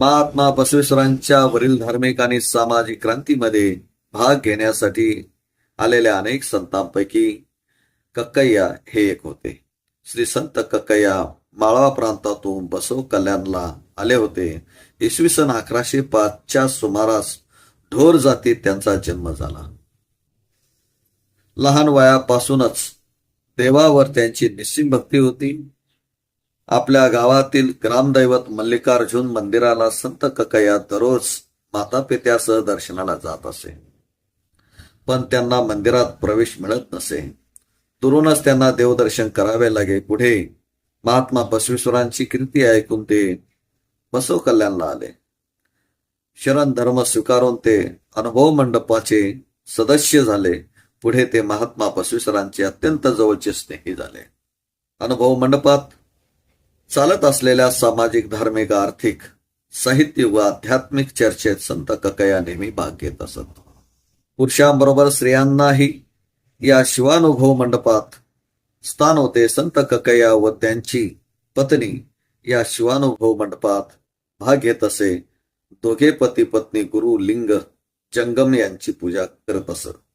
महात्मा बसवेश्वरांच्या वरील धार्मिक आणि सामाजिक क्रांतीमध्ये भाग घेण्यासाठी आलेल्या अनेक संतांपैकी कक्कय्या हे एक होते. श्री संत कक्कय्या माळवा प्रांतातून बसव कल्याणला आले होते. इसवी सन 1105च्या सुमारास ढोर जातीत त्यांचा जन्म झाला. लहान वयापासूनच देवावर त्यांची निस्सीम भक्ती होती. आपल्या गावातील ग्रामदैवत मल्लिकार्जुन मंदिराला संत कक्कय्या दररोज मातापित्यासह दर्शनाला जात असे. पण त्यांना मंदिरात प्रवेश मिळत नसे. दुरूनच त्यांना देवदर्शन करावे लागे. पुढे महात्मा बसवेश्वरांची कीर्ती ऐकून ते बसव कल्याणला आले. शरण धर्म स्वीकारून ते अनुभव मंडपाचे सदस्य झाले. पुढे ते महात्मा बसवेश्वरांचे अत्यंत जवळचे स्नेही झाले. अनुभव मंडपात चालत असलेल्या सामाजिक, धार्मिक, आर्थिक, साहित्य व आध्यात्मिक चर्चेत संत कक्कय्या नेहमी भाग घेत असत. पुरुषांबरोबर स्त्रियांनाही या शिवानुभव मंडपात स्थान होते. संत कक्कय्या व त्यांची पत्नी या शिवानुभव मंडपात भाग घेत असे. दोघे पती पत्नी गुरु लिंग जंगम यांची पूजा करत असत.